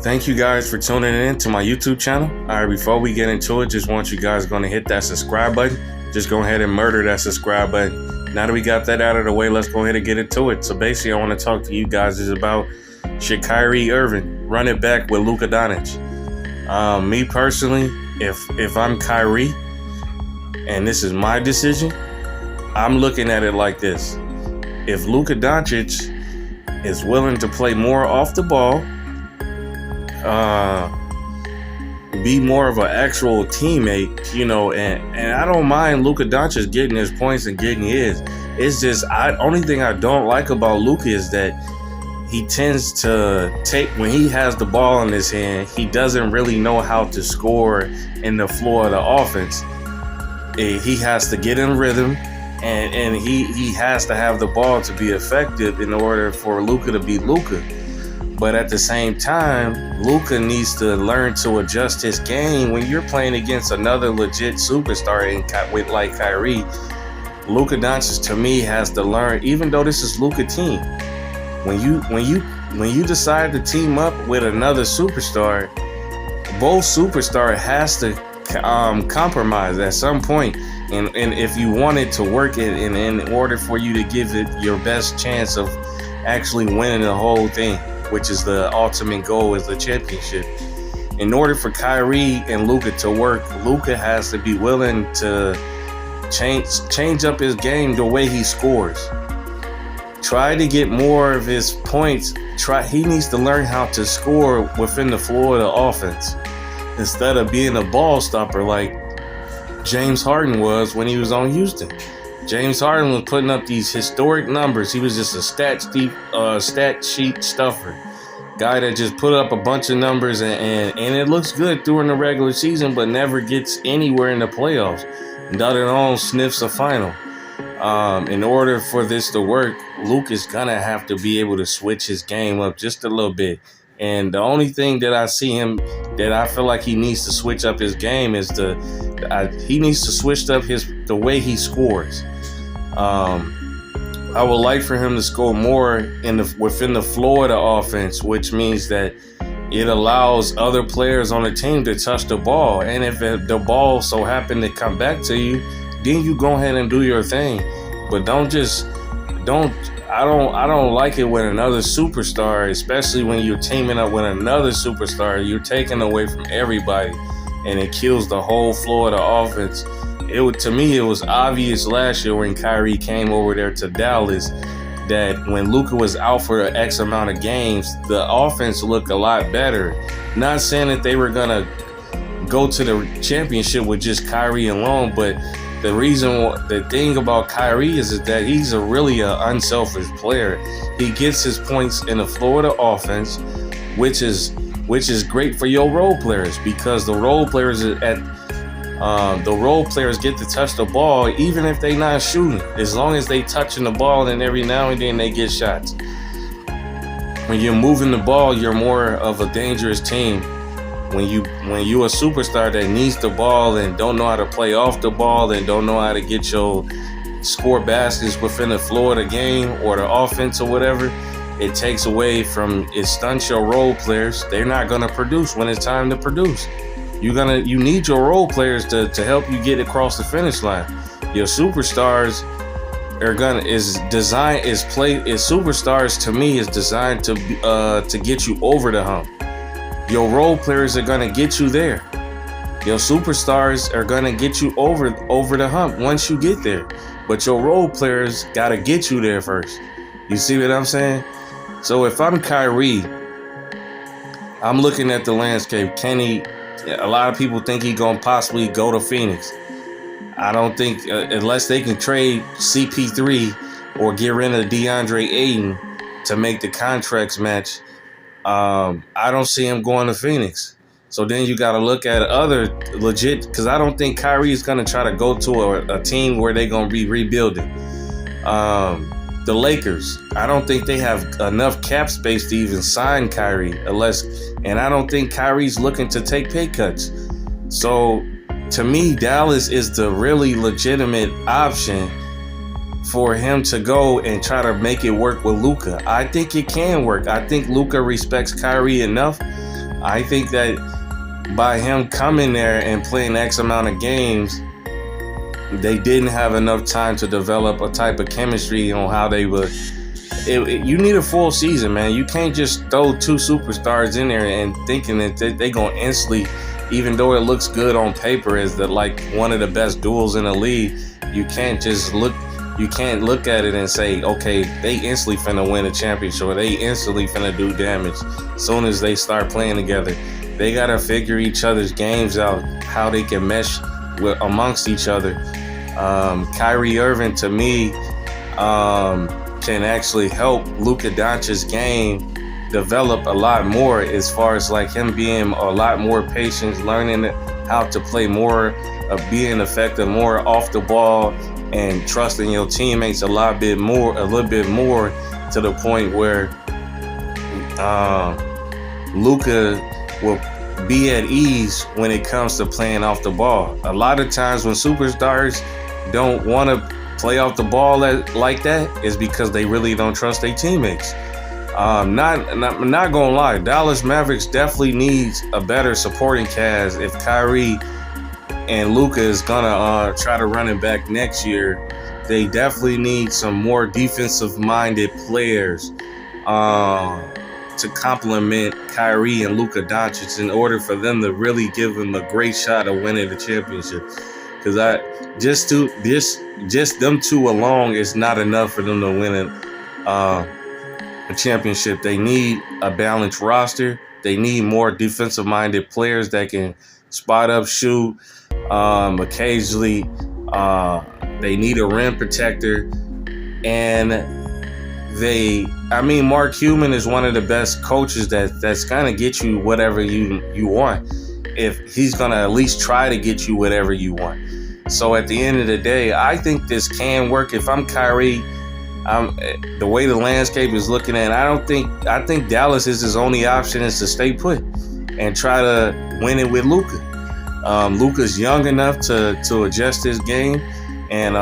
Thank you guys for tuning in to my YouTube channel. All right, before we get into it, just want you guys going to hit that subscribe button. Just go ahead and murder that subscribe button. Now that we got that out of the way, let's go ahead and get into it. So basically, I want to talk to you guys is about Kyrie Irving, run it back with Luka Doncic. Me personally, if I'm Kyrie and this is my decision, I'm looking at it like this. If Luka Doncic is willing to play more off the ball, be more of an actual teammate, and I don't mind Luka Doncic getting his points and getting his. It's just only thing I don't like about Luka is that he tends to when he has the ball in his hand, he doesn't really know how to score in the floor of the offense. He has to get in rhythm, and he has to have the ball to be effective in order for Luka to be Luka. But at the same time, Luka needs to learn to adjust his game. When you're playing against another legit superstar like Kyrie, Luka Doncic to me has to learn. Even though this is Luka team, when you decide to team up with another superstar, both superstar has to compromise at some point. And if you want it to work, in order for you to give it your best chance of actually winning the whole thing, which is the ultimate goal, is the championship. In order for Kyrie and Luka to work, Luka has to be willing to change up his game the way he scores. Try to get more of his points. He needs to learn how to score within the floor of the offense instead of being a ball stopper like James Harden was when he was on Houston. James Harden was putting up these historic numbers. He was just a stat sheet stuffer. Guy that just put up a bunch of numbers and it looks good during the regular season, but never gets anywhere in the playoffs. Not at all sniffs a final. In order for this to work, Luke is going to have to be able to switch his game up just a little bit. And the only thing that I see him that I feel like he needs to switch up his game is he needs to switch up the way he scores. I would like for him to score more within the floor of the offense, which means that it allows other players on the team to touch the ball. And if the ball so happen to come back to you, then you go ahead and do your thing. But I don't like it when another superstar, especially when you're teaming up with another superstar, you're taking away from everybody and it kills the whole floor of the offense. To me, it was obvious last year when Kyrie came over there to Dallas that when Luka was out for X amount of games, the offense looked a lot better. Not saying that they were going to go to the championship with just Kyrie alone, but the thing about Kyrie is that he's really an unselfish player. He gets his points in the floor of the offense, which is great for your role players, because the role players get to touch the ball even if they're not shooting. As long as they touching the ball, and every now and then they get shots. When you're moving the ball, you're more of a dangerous team. When you a superstar that needs the ball and don't know how to play off the ball and don't know how to get your score baskets within the floor of the game or the offense or whatever, it stunts your role players. They're not gonna produce when it's time to produce. You need your role players to help you get across the finish line. Your superstars superstars to me is designed to get you over the hump. Your role players are gonna get you there. Your superstars are gonna get you over the hump once you get there. But your role players gotta get you there first. You see what I'm saying? So if I'm Kyrie, I'm looking at the landscape. A lot of people think he's gonna possibly go to Phoenix. I don't think unless they can trade CP3 or get rid of DeAndre Ayton to make the contracts match. I don't see him going to Phoenix. So then you got to look at other legit, because I don't think Kyrie is going to try to go to a team where they're going to be rebuilding. The Lakers, I don't think they have enough cap space to even sign Kyrie and I don't think Kyrie's looking to take pay cuts. So to me, Dallas is the really legitimate option for him to go and try to make it work with Luka. I think it can work. I think Luka respects Kyrie enough I think that by him coming there and playing X amount of games, they didn't have enough time to develop a type of chemistry on how they would. You need a full season, man. You can't just throw two superstars in there and thinking that they're going to instantly, even though it looks good on paper as like one of the best duels in the league, you can't look at it and say, okay, they instantly finna win a championship or they instantly finna do damage as soon as they start playing together. They got to figure each other's games out, how they can mesh amongst each other. Kyrie Irving, to me, can actually help Luka Doncic's game develop a lot more as far as like him being a lot more patient, learning how to play more, being effective more off the ball, and trusting your teammates a little bit more to the point where Luka will be at ease when it comes to playing off the ball. A lot of times when superstars don't want to play off the ball like that is because they really don't trust their teammates. Not gonna lie, Dallas Mavericks definitely needs a better supporting cast if Kyrie and Luka is gonna try to run it back next year. They definitely need some more defensive-minded players to complement Kyrie and Luka Doncic in order for them to really give them a great shot of winning the championship. Because just them two alone is not enough for them to win a championship. They need a balanced roster. They need more defensive-minded players that can spot up, shoot. Occasionally, they need a rim protector, and Mark Cuban is one of the best coaches that's gonna get you whatever you want. If he's gonna at least try to get you whatever you want. So at the end of the day, I think this can work. If I'm Kyrie, the way the landscape is looking at, I think Dallas is his only option is to stay put and try to win it with Luka. Luka's young enough to adjust his game, and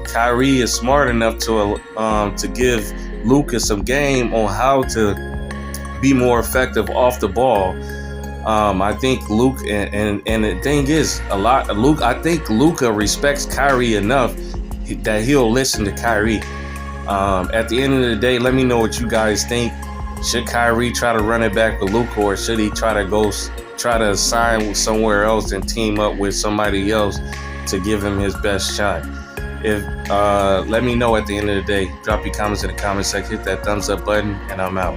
Kyrie is smart enough to give Luka some game on how to be more effective off the ball. I think Luke and the thing is I think Luka respects Kyrie enough that he'll listen to Kyrie. At the end of the day, let me know what you guys think. Should Kyrie try to run it back with Luka, or should he try to sign somewhere else and team up with somebody else to give him his best shot? Let me know at the end of the day. Drop your comments in the comment section, hit that thumbs up button, and I'm out.